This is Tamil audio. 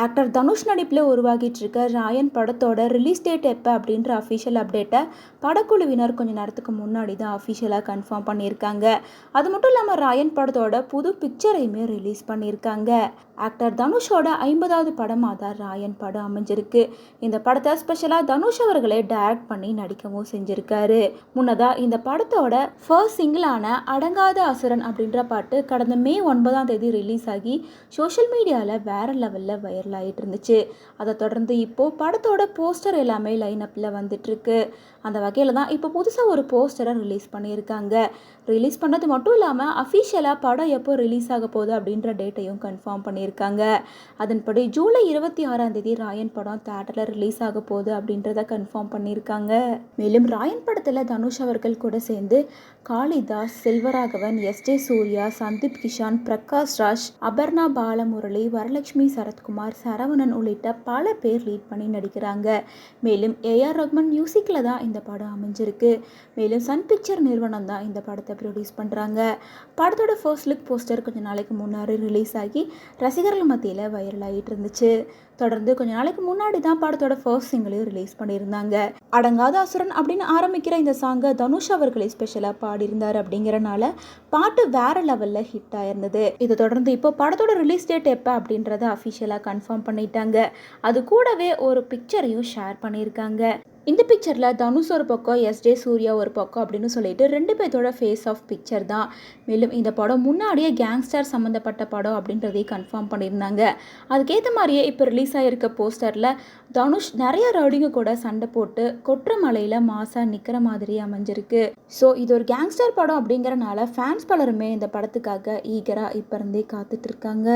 ஆக்டர் தனுஷ் நடிப்பில் உருவாகிட்டு இருக்க ராயன் படத்தோட ரிலீஸ் டேட் எப்போ அப்படின்ற அஃபிஷியல் அப்டேட்டை படக்குழுவினர் கொஞ்ச நேரத்துக்கு முன்னாடி தான் அஃபிஷியலாக கன்ஃபார்ம் பண்ணியிருக்காங்க. அது மட்டும் இல்லாமல் ராயன் படத்தோட புது பிக்சரையுமே ரிலீஸ் பண்ணியிருக்காங்க. ஆக்டர் தனுஷோட 50வது படமாக தான் ராயன் படம் அமைஞ்சிருக்கு. இந்த படத்தை ஸ்பெஷலாக தனுஷ் அவர்களே டைரக்ட் பண்ணி நடிக்கவும் செஞ்சிருக்காரு. முன்னதாக இந்த படத்தோட ஃபர்ஸ்ட் சிங்கிளான அடங்காத அசுரன் அப்படின்ற பாட்டு கடந்த மே 9ஆம் தேதி ரிலீஸ் ஆகி சோஷியல் மீடியாவில் வேற லெவலில் வைரல் ஆகிட்டு இருந்துச்சு. அதை தொடர்ந்து இப்போது படத்தோட போஸ்டர் எல்லாமே லைனப்பில் வந்துட்டு இருக்கு. அந்த வகையில் தான் இப்போ புதுசாக ஒரு போஸ்டரை ரிலீஸ் பண்ணியிருக்காங்க. ரிலீஸ் பண்ணது மட்டும் இல்லாமல் அஃபிஷியலாக படம் எப்போ ரிலீஸ் ஆக போகுது அப்படின்ற டேட்டையும் கன்ஃபார்ம் பண்ணியிருக்காங்க. அதன்படி ஜூலை 26ஆம் தேதி ராயன் படம் தியேட்டரில் ரிலீஸ் ஆக போகுது அப்படின்றத கன்ஃபார்ம் பண்ணியிருக்காங்க. மேலும் ராயன் படத்தில் தனுஷ் அவர்கள் கூட சேர்ந்து காளிதாஸ், செல்வராகவன், எஸ்.ஜே. சூர்யா, சந்தீப் கிஷான், பிரகாஷ் ராஜ், அபர்ணா பாலமுரளி, வரலட்சுமி சரத்குமார், சரவணன் உள்ளிட்ட பல பேர் லீட் பண்ணி நடிக்கிறாங்க. மேலும் ஏஆர் ரஹ்மான் மியூசிக்கில் தான் இந்த படம் அமைஞ்சிருக்கு. மேலும் சன் பிக்சர் நிறுவனம் தான் இந்த படத்தை ப்ரொடியூஸ் பண்ணுறாங்க. படத்தோட ஃபர்ஸ்ட் லுக் போஸ்டர் கொஞ்ச நாளைக்கு முன்னாடி ரிலீஸ் ஆகி ரசிகர்கள் மத்தியில் வைரல் ஆகிட்டு இருந்துச்சு. தொடர்ந்து கொஞ்ச நாளைக்கு முன்னாடி தான் படத்தோட ஃபர்ஸ்ட் சிங்கிளையும் ரிலீஸ் பண்ணியிருந்தாங்க. அடங்காத அசுரன் அப்படின்னு ஆரம்பிக்கிற இந்த சாங்கை தனுஷ் அவர்களே ஸ்பெஷலாக பாடியிருந்தார். அப்படிங்கிறனால பாட்டு வேற லெவலில் ஹிட் ஆயிருந்தது. இதை தொடர்ந்து இப்போ படத்தோட ரிலீஸ் டேட் எப்போ அப்படின்றத அஃபிஷியலாக கன்ஃபார்ம் பண்ணிட்டாங்க. அது கூடவே ஒரு பிக்சரையும் ஷேர் பண்ணியிருக்காங்க. இந்த பிக்சரில் தனுஷ் ஒரு பக்கம், எஸ்.ஜே. சூர்யா ஒரு பக்கம் அப்படின்னு சொல்லிட்டு ரெண்டு பேர்த்தோட ஃபேஸ் ஆஃப் பிக்சர் தான். மேலும் இந்த படம் முன்னாடியே கேங்ஸ்டர் சம்மந்தப்பட்ட படம் அப்படின்றதையும் கன்ஃபார்ம் பண்ணியிருந்தாங்க. அதுக்கேற்ற மாதிரியே இப்போ ரிலீஸ் ஆகிருக்க போஸ்டரில் தனுஷ் நிறைய ரவுடிங்க கூட சண்டை போட்டு கொற்ற மலையில் மாசா நிற்கிற மாதிரி அமைஞ்சிருக்கு. ஸோ இது ஒரு கேங்ஸ்டர் படம் அப்படிங்கிறனால ஃபேன்ஸ் பலருமே இந்த படத்துக்காக ஈகராக இப்போ இருந்தே காத்துட்டு இருக்காங்க.